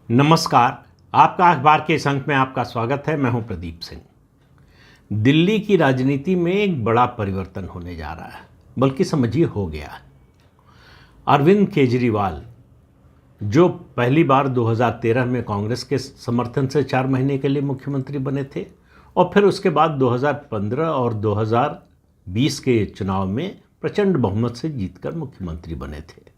नमस्कार। आपका अखबार के इस अंक में आपका स्वागत है। मैं हूं प्रदीप सिंह। दिल्ली की राजनीति में एक बड़ा परिवर्तन होने जा रहा है, बल्कि समझिए हो गया है। अरविंद केजरीवाल जो पहली बार 2013 में कांग्रेस के समर्थन से 4 महीने के लिए मुख्यमंत्री बने थे और फिर उसके बाद 2015 और 2020 के चुनाव में प्रचंड बहुमत से जीतकर मुख्यमंत्री बने थे।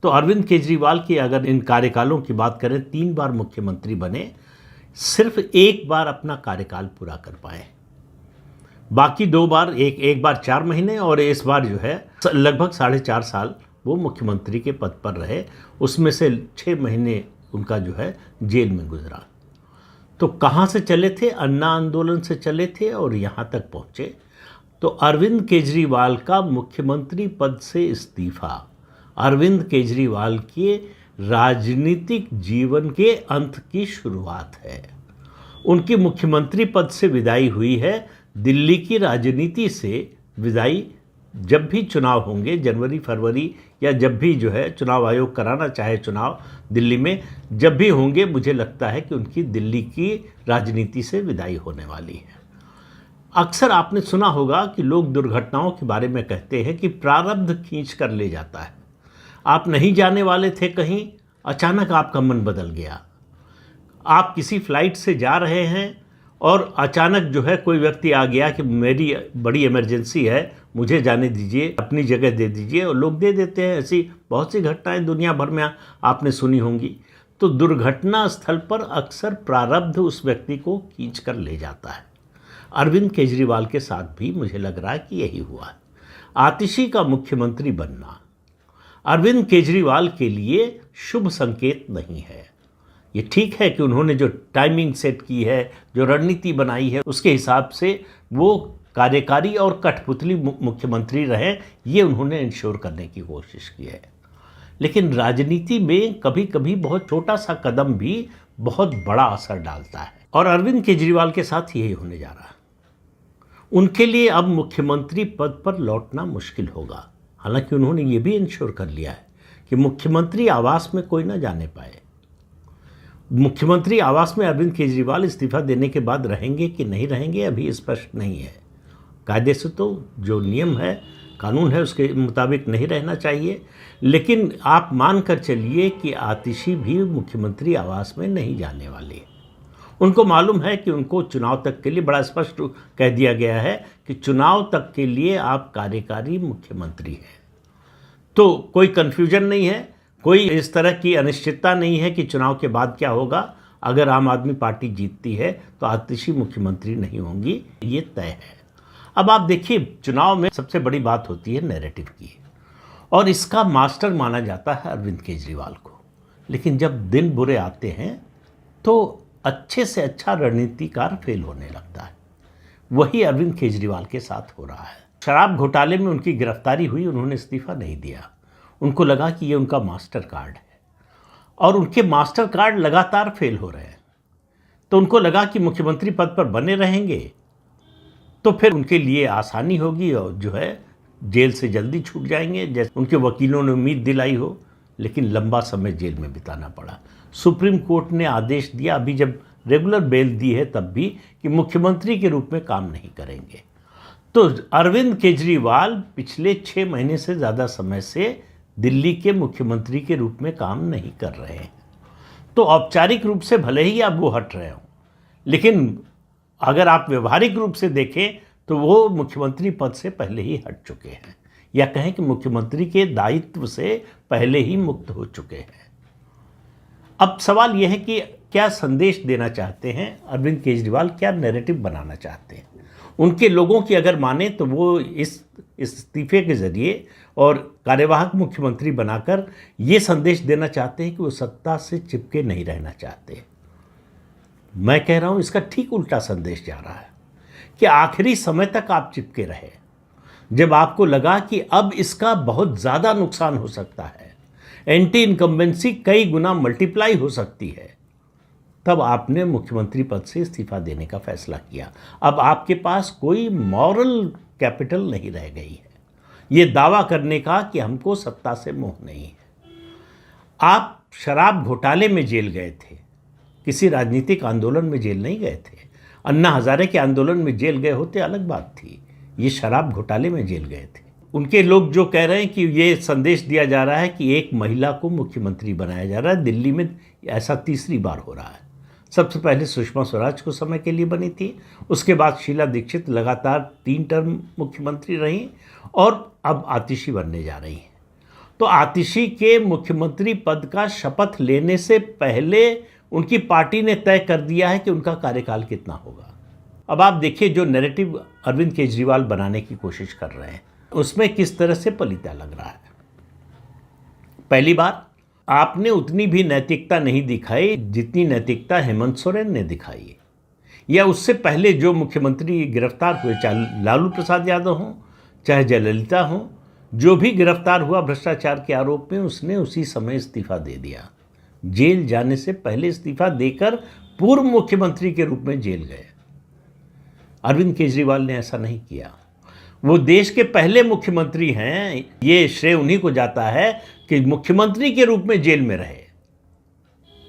तो अरविंद केजरीवाल की अगर इन कार्यकालों की बात करें, 3 बार मुख्यमंत्री बने, सिर्फ एक बार अपना कार्यकाल पूरा कर पाए। बाकी 2 बार, एक बार 4 महीने और इस बार जो है लगभग 4.5 साल वो मुख्यमंत्री के पद पर रहे। उसमें से 6 महीने उनका जो है जेल में गुजरा। तो कहाँ से चले थे? अन्ना आंदोलन से चले थे और यहाँ तक पहुँचे। तो अरविंद केजरीवाल का मुख्यमंत्री पद से इस्तीफा अरविंद केजरीवाल के राजनीतिक जीवन के अंत की शुरुआत है। उनकी मुख्यमंत्री पद से विदाई हुई है। दिल्ली की राजनीति से विदाई जब भी चुनाव होंगे, जनवरी फरवरी या जब भी जो है चुनाव आयोग कराना चाहे चुनाव दिल्ली में, जब भी होंगे, मुझे लगता है कि उनकी दिल्ली की राजनीति से विदाई होने वाली है। अक्सर आपने सुना होगा कि लोग दुर्घटनाओं के बारे में कहते हैं कि प्रारब्ध खींच कर ले जाता है। आप नहीं जाने वाले थे कहीं, अचानक आपका मन बदल गया। आप किसी फ्लाइट से जा रहे हैं और अचानक जो है कोई व्यक्ति आ गया कि मेरी बड़ी इमरजेंसी है, मुझे जाने दीजिए, अपनी जगह दे दीजिए, और लोग दे देते हैं। ऐसी बहुत सी घटनाएं दुनिया भर में आपने सुनी होंगी। तो दुर्घटना स्थल पर अक्सर प्रारब्ध उस व्यक्ति को खींच कर ले जाता है। अरविंद केजरीवाल के साथ भी मुझे लग रहा है कि यही हुआ है। आतिशी का मुख्यमंत्री बनना अरविंद केजरीवाल के लिए शुभ संकेत नहीं है। ये ठीक है कि उन्होंने जो टाइमिंग सेट की है, जो रणनीति बनाई है, उसके हिसाब से वो कार्यकारी और कठपुतली मुख्यमंत्री रहे, ये उन्होंने इंश्योर करने की कोशिश की है। लेकिन राजनीति में कभी कभी बहुत छोटा सा कदम भी बहुत बड़ा असर डालता है, और अरविंद केजरीवाल के साथ यही होने जा रहा है। उनके लिए अब मुख्यमंत्री पद पर लौटना मुश्किल होगा। हालांकि उन्होंने ये भी इंश्योर कर लिया है कि मुख्यमंत्री आवास में कोई ना जाने पाए। मुख्यमंत्री आवास में अरविंद केजरीवाल इस्तीफा देने के बाद रहेंगे कि नहीं रहेंगे, अभी स्पष्ट नहीं है। कायदे से तो जो नियम है, कानून है, उसके मुताबिक नहीं रहना चाहिए। लेकिन आप मान कर चलिए कि आतिशी भी मुख्यमंत्री आवास में नहीं जाने वाले। उनको मालूम है कि उनको चुनाव तक के लिए, बड़ा स्पष्ट कह दिया गया है कि चुनाव तक के लिए आप कार्यकारी मुख्यमंत्री हैं। तो कोई कन्फ्यूजन नहीं है, कोई इस तरह की अनिश्चितता नहीं है कि चुनाव के बाद क्या होगा। अगर आम आदमी पार्टी जीतती है तो आतिशी मुख्यमंत्री नहीं होंगी, ये तय है। अब आप देखिए, चुनाव में सबसे बड़ी बात होती है नैरेटिव की, और इसका मास्टर माना जाता है अरविंद केजरीवाल को। लेकिन जब दिन बुरे आते हैं तो अच्छे से अच्छा रणनीतिकार फेल होने लगता है। वही अरविंद केजरीवाल के साथ हो रहा है। शराब घोटाले में उनकी गिरफ्तारी हुई, उन्होंने इस्तीफा नहीं दिया। उनको लगा कि ये उनका मास्टर कार्ड है, और उनके मास्टर कार्ड लगातार फेल हो रहे हैं। तो उनको लगा कि मुख्यमंत्री पद पर बने रहेंगे तो फिर उनके लिए आसानी होगी और जो है जेल से जल्दी छूट जाएंगे, जैसे उनके वकीलों ने उम्मीद दिलाई हो। लेकिन लंबा समय जेल में बिताना पड़ा। सुप्रीम कोर्ट ने आदेश दिया, अभी जब रेगुलर बेल दी है तब भी, कि मुख्यमंत्री के रूप में काम नहीं करेंगे। तो अरविंद केजरीवाल पिछले 6 महीने से ज़्यादा समय से दिल्ली के मुख्यमंत्री के रूप में काम नहीं कर रहे हैं। तो औपचारिक रूप से भले ही आप वो हट रहे हों, लेकिन अगर आप व्यवहारिक रूप से देखें तो वो मुख्यमंत्री पद से पहले ही हट चुके हैं, या कहें कि मुख्यमंत्री के दायित्व से पहले ही मुक्त हो चुके हैं। अब सवाल यह है कि क्या संदेश देना चाहते हैं अरविंद केजरीवाल, क्या नैरेटिव बनाना चाहते हैं। उनके लोगों की अगर माने तो वो इस इस्तीफे के ज़रिए और कार्यवाहक मुख्यमंत्री बनाकर ये संदेश देना चाहते हैं कि वो सत्ता से चिपके नहीं रहना चाहते। मैं कह रहा हूँ इसका ठीक उल्टा संदेश जा रहा है कि आखिरी समय तक आप चिपके रहे। जब आपको लगा कि अब इसका बहुत ज़्यादा नुकसान हो सकता है, एंटी इनकम्बेंसी कई गुना मल्टीप्लाई हो सकती है, तब आपने मुख्यमंत्री पद से इस्तीफा देने का फैसला किया। अब आपके पास कोई मॉरल कैपिटल नहीं रह गई है ये दावा करने का कि हमको सत्ता से मोह नहीं है। आप शराब घोटाले में जेल गए थे, किसी राजनीतिक आंदोलन में जेल नहीं गए थे। अन्ना हजारे के आंदोलन में जेल गए होते अलग बात थी, ये शराब घोटाले में जेल गए थे। उनके लोग जो कह रहे हैं कि ये संदेश दिया जा रहा है कि एक महिला को मुख्यमंत्री बनाया जा रहा है, दिल्ली में ऐसा तीसरी बार हो रहा है। सबसे पहले सुषमा स्वराज को समय के लिए बनी थी, उसके बाद शीला दीक्षित लगातार 3 टर्म मुख्यमंत्री रही और अब आतिशी बनने जा रही हैं। तो आतिशी के मुख्यमंत्री पद का शपथ लेने से पहले उनकी पार्टी ने तय कर दिया है कि उनका कार्यकाल कितना होगा। अब आप देखिए जो नैरेटिव अरविंद केजरीवाल बनाने की कोशिश कर रहे हैं उसमें किस तरह से पलीता लग रहा है। पहली बात, आपने उतनी भी नैतिकता नहीं दिखाई जितनी नैतिकता हेमंत सोरेन ने दिखाई, या उससे पहले जो मुख्यमंत्री गिरफ्तार हुए, चाहे लालू प्रसाद यादव हों चाहे जयललिता हों, जो भी गिरफ्तार हुआ भ्रष्टाचार के आरोप में उसने उसी समय इस्तीफा दे दिया। जेल जाने से पहले इस्तीफा देकर पूर्व मुख्यमंत्री के रूप में जेल गए। अरविंद केजरीवाल ने ऐसा नहीं किया। वो देश के पहले मुख्यमंत्री हैं, ये श्रेय उन्हीं को जाता है कि मुख्यमंत्री के रूप में जेल में रहे,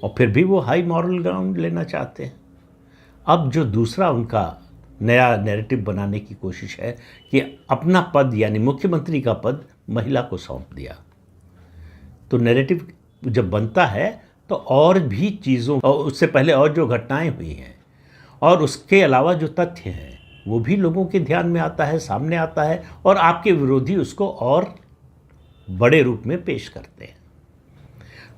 और फिर भी वो हाई मॉरल ग्राउंड लेना चाहते हैं। अब जो दूसरा उनका नया नैरेटिव बनाने की कोशिश है कि अपना पद यानी मुख्यमंत्री का पद महिला को सौंप दिया, तो नैरेटिव जब बनता है तो और भी चीज़ों, और उससे पहले और जो घटनाएं हुई हैं और उसके अलावा जो तथ्य हैं वो भी लोगों के ध्यान में आता है, सामने आता है, और आपके विरोधी उसको और बड़े रूप में पेश करते हैं।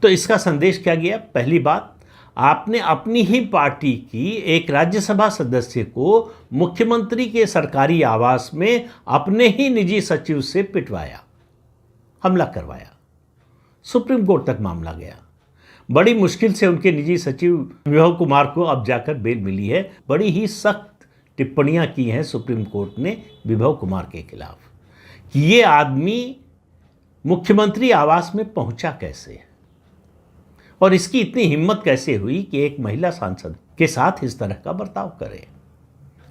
तो इसका संदेश क्या गया? पहली बात, आपने अपनी ही पार्टी की एक राज्यसभा सदस्य को मुख्यमंत्री के सरकारी आवास में अपने ही निजी सचिव से पिटवाया, हमला करवाया, सुप्रीम कोर्ट तक मामला गया। बड़ी मुश्किल से उनके निजी सचिव विभव कुमार को अब जाकर बेल मिली है। बड़ी ही सख्त टिप्पणियां की हैं सुप्रीम कोर्ट ने विभव कुमार के खिलाफ कि ये आदमी मुख्यमंत्री आवास में पहुंचा कैसे, और इसकी इतनी हिम्मत कैसे हुई कि एक महिला सांसद के साथ इस तरह का बर्ताव करे।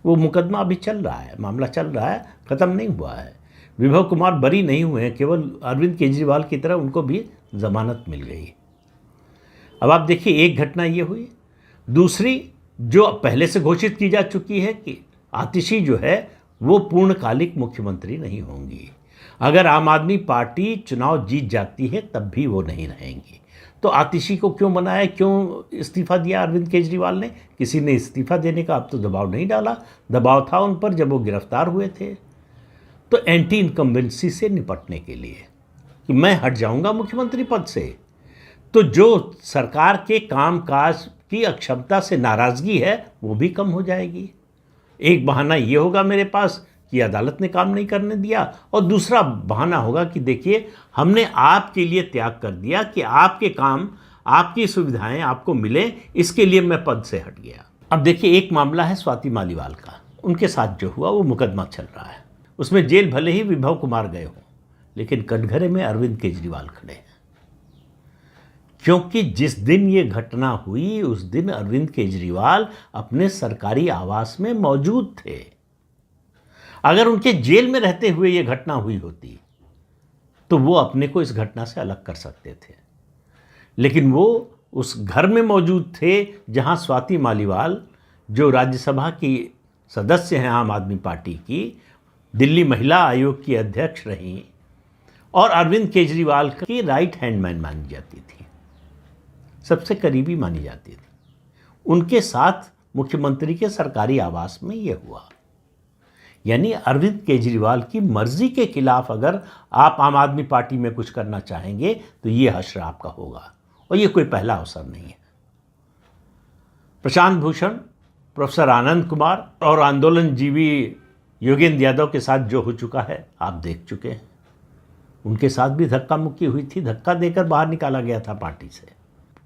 वो मुकदमा अभी चल रहा है, मामला चल रहा है, ख़त्म नहीं हुआ है। विभव कुमार बरी नहीं हुए हैं, केवल अरविंद केजरीवाल की तरह उनको भी जमानत मिल गई। अब आप देखिए, एक घटना ये हुई। दूसरी जो पहले से घोषित की जा चुकी है कि आतिशी जो है वो पूर्णकालिक मुख्यमंत्री नहीं होंगी। अगर आम आदमी पार्टी चुनाव जीत जाती है तब भी वो नहीं रहेंगी। तो आतिशी को क्यों बनाया, क्यों इस्तीफा दिया अरविंद केजरीवाल ने? किसी ने इस्तीफा देने का अब तो दबाव नहीं डाला, दबाव था उन पर जब वो गिरफ्तार हुए थे। तो एंटी इनकम्बेंसी से निपटने के लिए कि मैं हट जाऊंगा मुख्यमंत्री पद से, तो जो सरकार के कामकाज की अक्षमता से नाराज़गी है वो भी कम हो जाएगी। एक बहाना ये होगा मेरे पास कि अदालत ने काम नहीं करने दिया, और दूसरा बहाना होगा कि देखिए हमने आपके लिए त्याग कर दिया कि आपके काम, आपकी सुविधाएं आपको मिले, इसके लिए मैं पद से हट गया। अब देखिए, एक मामला है स्वाति मालीवाल का, उनके साथ जो हुआ वो मुकदमा चल रहा है। उसमें जेल भले ही विभव कुमार गए हों, लेकिन कटघरे में अरविंद केजरीवाल खड़े हैं, क्योंकि जिस दिन ये घटना हुई उस दिन अरविंद केजरीवाल अपने सरकारी आवास में मौजूद थे। अगर उनके जेल में रहते हुए ये घटना हुई होती तो वो अपने को इस घटना से अलग कर सकते थे, लेकिन वो उस घर में मौजूद थे जहां स्वाति मालीवाल, जो राज्यसभा की सदस्य हैं आम आदमी पार्टी की, दिल्ली महिला आयोग की अध्यक्ष रहीं और अरविंद केजरीवाल की राइट हैंड मैन मानी जाती थी, सबसे करीबी मानी जाती थी। उनके साथ मुख्यमंत्री के सरकारी आवास में ये हुआ। यानी अरविंद केजरीवाल की मर्जी के खिलाफ अगर आप आम आदमी पार्टी में कुछ करना चाहेंगे तो ये हश्र आपका होगा, और ये कोई पहला अवसर नहीं है। प्रशांत भूषण, प्रोफेसर आनंद कुमार और आंदोलनजीवी योगेंद्र यादव के साथ जो हो चुका है आप देख चुके हैं। उनके साथ भी धक्का मुक्की हुई थी, धक्का देकर बाहर निकाला गया था पार्टी से।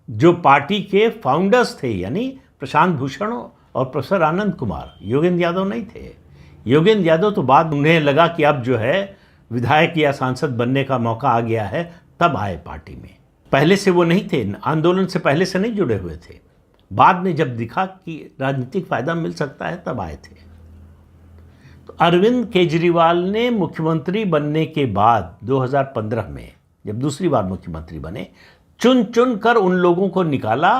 जो पार्टी के फाउंडर्स थे यानी प्रशांत भूषण और प्रोफेसर आनंद कुमार, योगेंद्र यादव नहीं थे। योगेंद्र यादव तो बाद उन्हें लगा कि अब जो है विधायक या सांसद बनने का मौका आ गया है, तब आए पार्टी में। पहले से वो नहीं थे, आंदोलन से पहले से नहीं जुड़े हुए थे। बाद में जब दिखा कि राजनीतिक फायदा मिल सकता है तब आए थे। तो अरविंद केजरीवाल ने मुख्यमंत्री बनने के बाद 2015 में जब दूसरी बार मुख्यमंत्री बने, चुन चुन कर उन लोगों को निकाला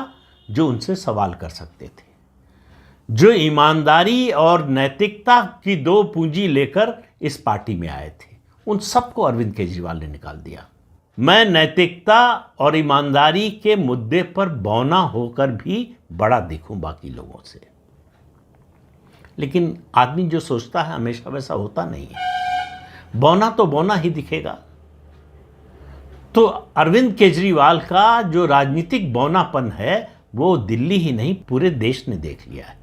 जो उनसे सवाल कर सकते थे, जो ईमानदारी और नैतिकता की दो पूंजी लेकर इस पार्टी में आए थे, उन सबको अरविंद केजरीवाल ने निकाल दिया। मैं नैतिकता और ईमानदारी के मुद्दे पर बौना होकर भी बड़ा दिखूं बाकी लोगों से, लेकिन आदमी जो सोचता है हमेशा वैसा होता नहीं है। बौना तो बौना ही दिखेगा। तो अरविंद केजरीवाल का जो राजनीतिक बौनापन है वो दिल्ली ही नहीं पूरे देश ने देख लिया है।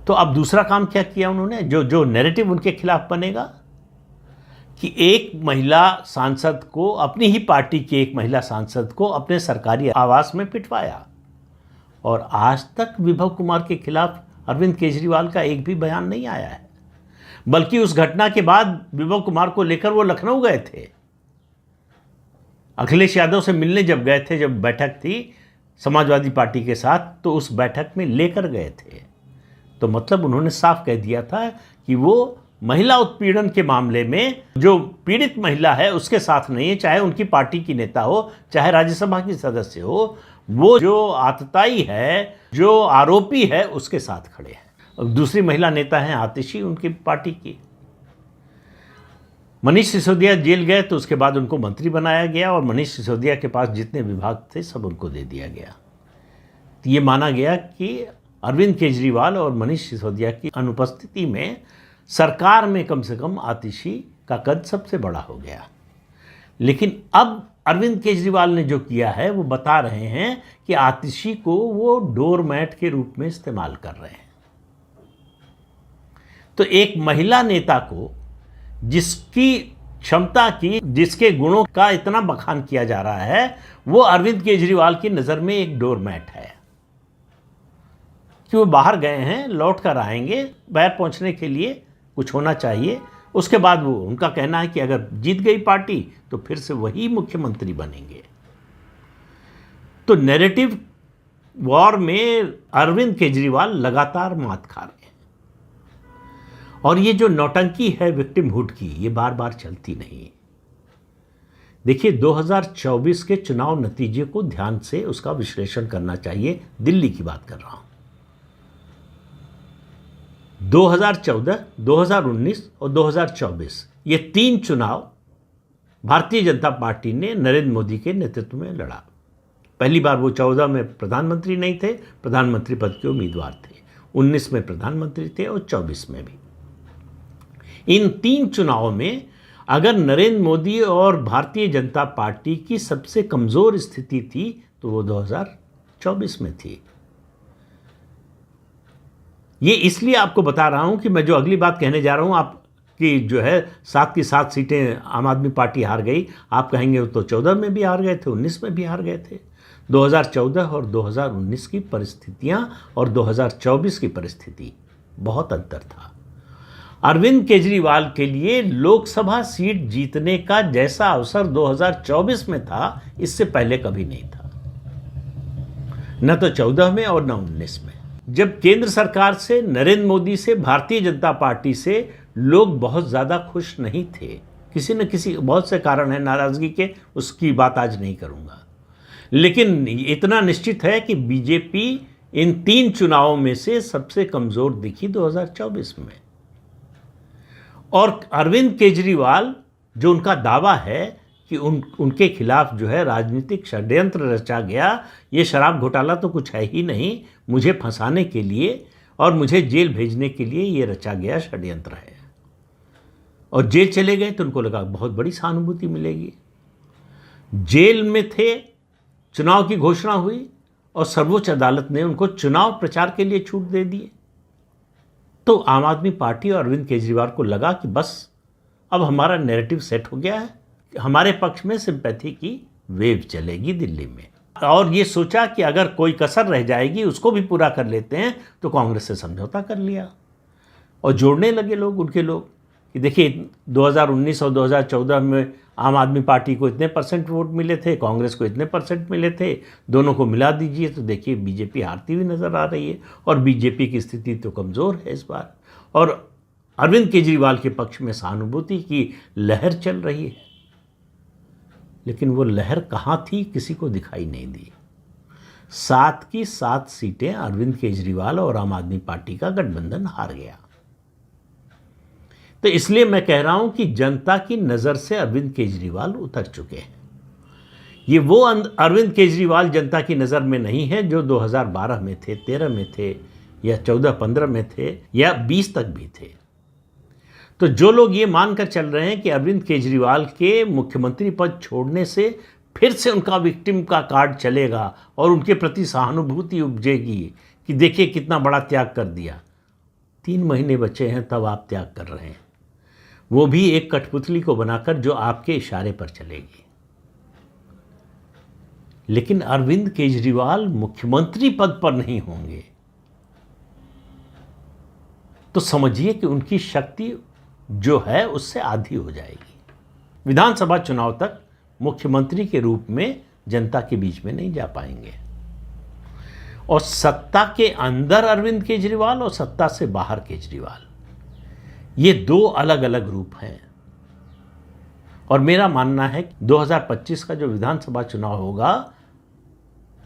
तो अब दूसरा काम क्या किया उन्होंने, जो नैरेटिव उनके खिलाफ बनेगा कि एक महिला सांसद को, अपनी ही पार्टी की एक महिला सांसद को अपने सरकारी आवास में पिटवाया, और आज तक विभव कुमार के खिलाफ अरविंद केजरीवाल का एक भी बयान नहीं आया है। बल्कि उस घटना के बाद विभव कुमार को लेकर वो लखनऊ गए थे, अखिलेश यादव से मिलने जब गए थे, जब बैठक थी समाजवादी पार्टी के साथ, तो उस बैठक में लेकर गए थे। तो मतलब उन्होंने साफ कह दिया था कि वो महिला उत्पीड़न के मामले में जो पीड़ित महिला है उसके साथ नहीं है, चाहे उनकी पार्टी की नेता हो, चाहे राज्यसभा की सदस्य हो, वो जो आतताई है, जो आरोपी है, उसके साथ खड़े हैं। दूसरी महिला नेता हैं आतिशी, उनकी पार्टी की। मनीष सिसोदिया जेल गए तो उसके बाद उनको मंत्री बनाया गया, और मनीष सिसोदिया के पास जितने विभाग थे सब उनको दे दिया गया। तो ये माना गया कि अरविंद केजरीवाल और मनीष सिसोदिया की अनुपस्थिति में सरकार में कम से कम आतिशी का कद सबसे बड़ा हो गया। लेकिन अब अरविंद केजरीवाल ने जो किया है वो बता रहे हैं कि आतिशी को वो डोरमैट के रूप में इस्तेमाल कर रहे हैं। तो एक महिला नेता को जिसकी क्षमता की, जिसके गुणों का इतना बखान किया जा रहा है, वो अरविंद केजरीवाल की नज़र में एक डोरमैट है कि वो बाहर गए हैं, लौट कर आएंगे, बाहर पहुंचने के लिए कुछ होना चाहिए। उसके बाद वो, उनका कहना है कि अगर जीत गई पार्टी तो फिर से वही मुख्यमंत्री बनेंगे। तो नैरेटिव वॉर में अरविंद केजरीवाल लगातार मात खा रहे हैं, और ये जो नौटंकी है विक्टिमहुड की, ये बार बार चलती नहीं। देखिए 2024 के चुनाव नतीजे को ध्यान से उसका विश्लेषण करना चाहिए। दिल्ली की बात कर रहा हूं। 2014, 2019 और 2024 ये तीन चुनाव भारतीय जनता पार्टी ने नरेंद्र मोदी के नेतृत्व में लड़ा। पहली बार वो 14 में प्रधानमंत्री नहीं थे, प्रधानमंत्री पद के उम्मीदवार थे। 19 में प्रधानमंत्री थे और 24 में भी। इन तीन चुनावों में अगर नरेंद्र मोदी और भारतीय जनता पार्टी की सबसे कमज़ोर स्थिति थी तो वो 2024 में थी। ये इसलिए आपको बता रहा हूं कि मैं जो अगली बात कहने जा रहा हूं, आपकी जो है 7 की 7 सीटें आम आदमी पार्टी हार गई। आप कहेंगे वो तो 14 में भी हार गए थे, 19 में भी हार गए थे। 2014 और 2019 की परिस्थितियां और 2024 की परिस्थिति बहुत अंतर था। अरविंद केजरीवाल के लिए लोकसभा सीट जीतने का जैसा अवसर 2024 में था, इससे पहले कभी नहीं था, न तो 14 में और न 19 में। जब केंद्र सरकार से, नरेंद्र मोदी से, भारतीय जनता पार्टी से लोग बहुत ज़्यादा खुश नहीं थे, किसी न किसी बहुत से कारण हैं नाराज़गी के, उसकी बात आज नहीं करूँगा। लेकिन इतना निश्चित है कि बीजेपी इन तीन चुनावों में से सबसे कमज़ोर दिखी 2024 में। और अरविंद केजरीवाल, जो उनका दावा है कि उनके खिलाफ जो है राजनीतिक षड्यंत्र रचा गया, ये शराब घोटाला तो कुछ है ही नहीं, मुझे फंसाने के लिए और मुझे जेल भेजने के लिए ये रचा गया षड्यंत्र है। और जेल चले गए तो उनको लगा बहुत बड़ी सहानुभूति मिलेगी। जेल में थे, चुनाव की घोषणा हुई और सर्वोच्च अदालत ने उनको चुनाव प्रचार के लिए छूट दे दी। तो आम आदमी पार्टी और अरविंद केजरीवाल को लगा कि बस अब हमारा नैरेटिव सेट हो गया है, हमारे पक्ष में सिंपैथी की वेव चलेगी दिल्ली में। और ये सोचा कि अगर कोई कसर रह जाएगी उसको भी पूरा कर लेते हैं, तो कांग्रेस से समझौता कर लिया और जोड़ने लगे लोग, उनके लोग, कि देखिए 2019 और 2014 में आम आदमी पार्टी को इतने % वोट मिले थे, कांग्रेस को इतने % मिले थे, दोनों को मिला दीजिए तो देखिए बीजेपी हारती हुई नज़र आ रही है, और बीजेपी की स्थिति तो कमज़ोर है इस बार, और अरविंद केजरीवाल के पक्ष में सहानुभूति की लहर चल रही है। लेकिन वो लहर कहाँ थी, किसी को दिखाई नहीं दी। 7 की 7 सीटें अरविंद केजरीवाल और आम आदमी पार्टी का गठबंधन हार गया। तो इसलिए मैं कह रहा हूं कि जनता की नजर से अरविंद केजरीवाल उतर चुके हैं। ये वो अरविंद केजरीवाल जनता की नजर में नहीं है जो 2012 में थे, 13 में थे, या 14-15 में थे, या 20 तक भी थे। तो जो लोग ये मानकर चल रहे हैं कि अरविंद केजरीवाल के मुख्यमंत्री पद छोड़ने से फिर से उनका विक्टिम का कार्ड चलेगा और उनके प्रति सहानुभूति उपजेगी कि देखिए कितना बड़ा त्याग कर दिया। 3 महीने बचे हैं तब आप त्याग कर रहे हैं, वो भी एक कठपुतली को बनाकर जो आपके इशारे पर चलेगी। लेकिन अरविंद केजरीवाल मुख्यमंत्री पद पर नहीं होंगे तो समझिए कि उनकी शक्ति जो है उससे आधी हो जाएगी। विधानसभा चुनाव तक मुख्यमंत्री के रूप में जनता के बीच में नहीं जा पाएंगे, और सत्ता के अंदर अरविंद केजरीवाल और सत्ता से बाहर केजरीवाल, ये 2 अलग अलग रूप हैं। और मेरा मानना है कि 2025 का जो विधानसभा चुनाव होगा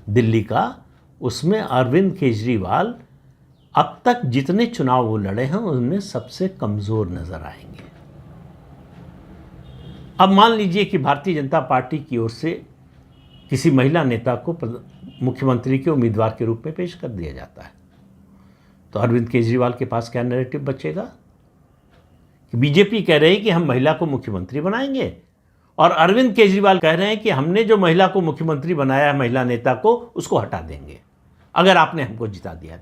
दिल्ली का, उसमें अरविंद केजरीवाल अब तक जितने चुनाव वो लड़े हैं उनमें सबसे कमजोर नजर आएंगे। अब मान लीजिए कि भारतीय जनता पार्टी की ओर से किसी महिला नेता को मुख्यमंत्री के उम्मीदवार के रूप में पेश कर दिया जाता है, तो अरविंद केजरीवाल के पास क्या नैरेटिव बचेगा कि बीजेपी कह रही है कि हम महिला को मुख्यमंत्री बनाएंगे, और अरविंद केजरीवाल कह रहे हैं कि हमने जो महिला को मुख्यमंत्री बनाया है, महिला नेता को, उसको हटा देंगे अगर आपने हमको जिता दिया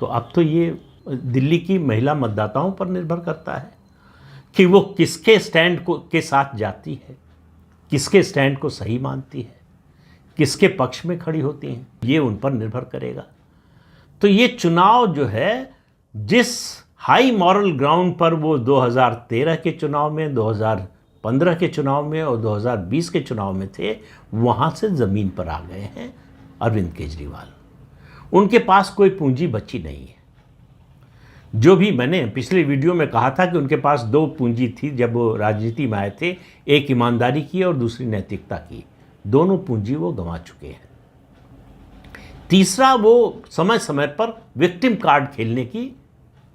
तो अब तो ये दिल्ली की महिला मतदाताओं पर निर्भर करता है कि वो किसके स्टैंड को के साथ जाती है, किसके स्टैंड को सही मानती है, किसके पक्ष में खड़ी होती हैं, ये उन पर निर्भर करेगा। तो ये चुनाव जो है, जिस हाई मॉरल ग्राउंड पर वो 2013 के चुनाव में, 2015 के चुनाव में और 2020 के चुनाव में थे, वहाँ से ज़मीन पर आ गए हैं अरविंद केजरीवाल। उनके पास कोई पूंजी बची नहीं है। जो भी मैंने पिछले वीडियो में कहा था कि उनके पास 2 पूंजी थी जब वो राजनीति में आए थे, एक ईमानदारी की और दूसरी नैतिकता की। दोनों पूंजी वो गंवा चुके हैं। तीसरा, वो समय समय पर विक्टिम कार्ड खेलने की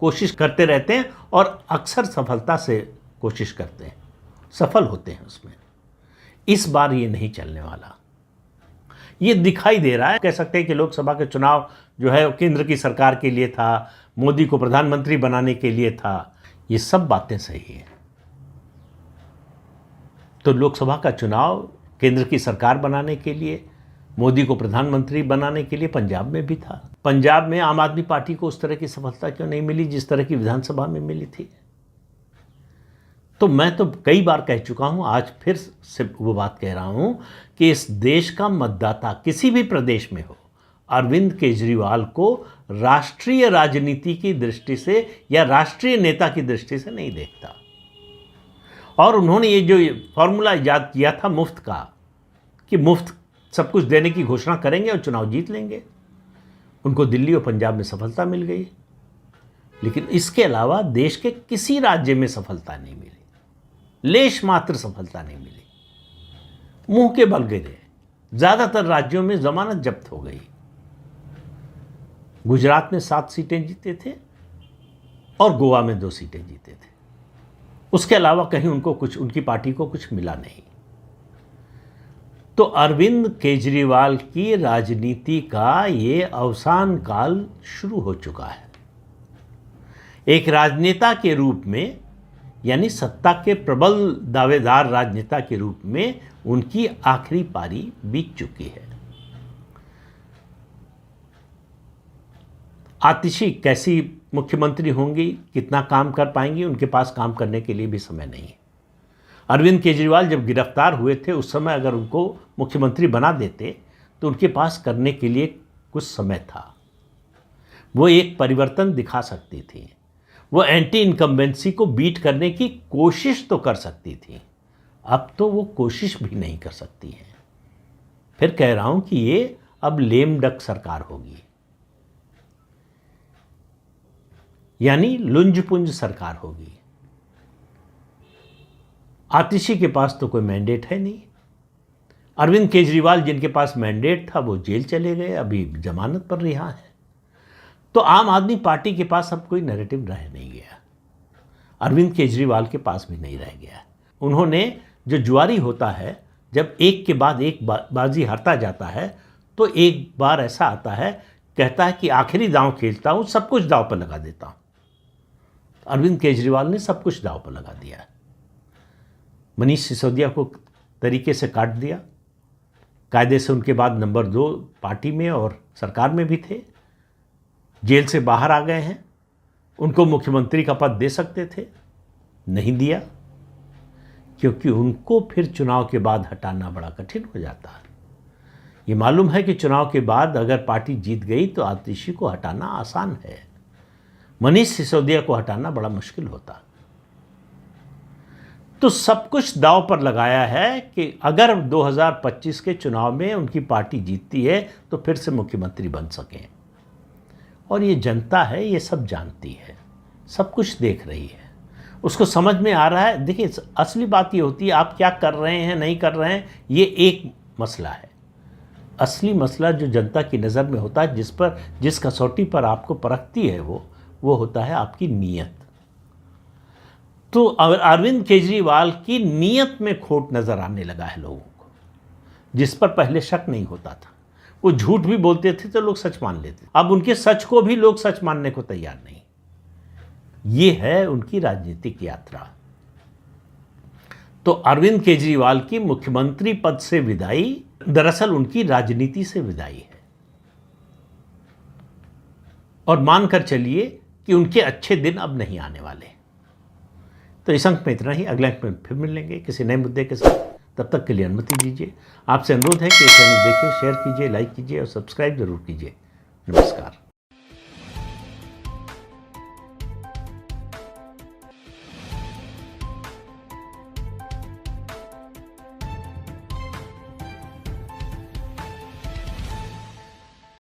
कोशिश करते रहते हैं और अक्सर सफलता से कोशिश करते हैं, सफल होते हैं उसमें। इस बार ये नहीं चलने वाला। ये दिखाई दे रहा है, कह सकते हैं कि लोकसभा के चुनाव जो है केंद्र की सरकार के लिए था, मोदी को प्रधानमंत्री बनाने के लिए था। ये सब बातें सही हैं। तो लोकसभा का चुनाव केंद्र की सरकार बनाने के लिए, मोदी को प्रधानमंत्री बनाने के लिए पंजाब में भी था। पंजाब में आम आदमी पार्टी को उस तरह की सफलता क्यों नहीं मिली जिस तरह की विधानसभा में मिली थी? तो मैं तो कई बार कह चुका हूं, आज फिर से वो बात कह रहा हूं कि इस देश का मतदाता किसी भी प्रदेश में हो, अरविंद केजरीवाल को राष्ट्रीय राजनीति की दृष्टि से या राष्ट्रीय नेता की दृष्टि से नहीं देखता। और उन्होंने ये जो फॉर्मूला इजाद किया था मुफ्त का, कि मुफ्त सब कुछ देने की घोषणा करेंगे और चुनाव जीत लेंगे, उनको दिल्ली और पंजाब में सफलता मिल गई। लेकिन इसके अलावा देश के किसी राज्य में सफलता नहीं मिली, लेश मात्र सफलता नहीं मिली। मुंह के बल गिरे। ज्यादातर राज्यों में जमानत जब्त हो गई। गुजरात में 7 सीटें जीते थे और गोवा में 2 सीटें जीते थे। उसके अलावा कहीं उनको कुछ, उनकी पार्टी को कुछ मिला नहीं। तो अरविंद केजरीवाल की राजनीति का ये अवसान काल शुरू हो चुका है। एक राजनेता के रूप में, यानी सत्ता के प्रबल दावेदार राजनेता के रूप में उनकी आखिरी पारी बीत चुकी है। आतिशी कैसी मुख्यमंत्री होंगी, कितना काम कर पाएंगी, उनके पास काम करने के लिए भी समय नहीं है। अरविंद केजरीवाल जब गिरफ्तार हुए थे उस समय अगर उनको मुख्यमंत्री बना देते तो उनके पास करने के लिए कुछ समय था। वो एक परिवर्तन दिखा सकती थी, वो एंटी इनकम्बेंसी को बीट करने की कोशिश तो कर सकती थी। अब तो वो कोशिश भी नहीं कर सकती है। फिर कह रहा हूं कि ये अब लेम डक सरकार होगी, यानी लुंज-पुंज सरकार होगी। आतिशी के पास तो कोई मैंडेट है नहीं, अरविंद केजरीवाल जिनके पास मैंडेट था वो जेल चले गए, अभी जमानत पर रिहा है। तो आम आदमी पार्टी के पास अब कोई नैरेटिव रह नहीं गया, अरविंद केजरीवाल के पास भी नहीं रह गया। उन्होंने, जो जुआरी होता है, जब एक के बाद एक बाजी हारता जाता है तो एक बार ऐसा आता है, कहता है कि आखिरी दांव खेलता हूँ, सब कुछ दांव पर लगा देता हूँ। अरविंद केजरीवाल ने सब कुछ दांव पर लगा दिया। मनीष सिसोदिया को तरीके से काट दिया, कायदे से उनके बाद नंबर 2 पार्टी में और सरकार में भी थे, जेल से बाहर आ गए हैं। उनको मुख्यमंत्री का पद दे सकते थे, नहीं दिया, क्योंकि उनको फिर चुनाव के बाद हटाना बड़ा कठिन हो जाता है। ये मालूम है कि चुनाव के बाद अगर पार्टी जीत गई तो आतिशी को हटाना आसान है, मनीष सिसोदिया को हटाना बड़ा मुश्किल होता। तो सब कुछ दांव पर लगाया है कि अगर 2025 के चुनाव में उनकी पार्टी जीतती है तो फिर से मुख्यमंत्री बन सकें। और ये जनता है, ये सब जानती है, सब कुछ देख रही है, उसको समझ में आ रहा है। देखिए, असली बात ये होती है, आप क्या कर रहे हैं नहीं कर रहे हैं ये एक मसला है। असली मसला जो जनता की नज़र में होता है, जिस कसौटी पर आपको परखती है वो होता है आपकी नीयत। तो अरविंद केजरीवाल की नीयत में खोट नज़र आने लगा है लोगों को, जिस पर पहले शक नहीं होता था। वो झूठ भी बोलते थे तो लोग सच मान लेते, अब उनके सच को भी लोग सच मानने को तैयार नहीं। ये है उनकी राजनीतिक यात्रा। तो अरविंद केजरीवाल की मुख्यमंत्री पद से विदाई दरअसल उनकी राजनीति से विदाई है। और मानकर चलिए कि उनके अच्छे दिन अब नहीं आने वाले। तो इस अंक में इतना ही, अगले अंक में फिर मिलेंगे किसी नए मुद्दे के साथ। तब तक के लिए अनुमति दीजिए। आपसे अनुरोध है कि चैनल देखिए, शेयर कीजिए, लाइक कीजिए और सब्सक्राइब जरूर कीजिए। नमस्कार।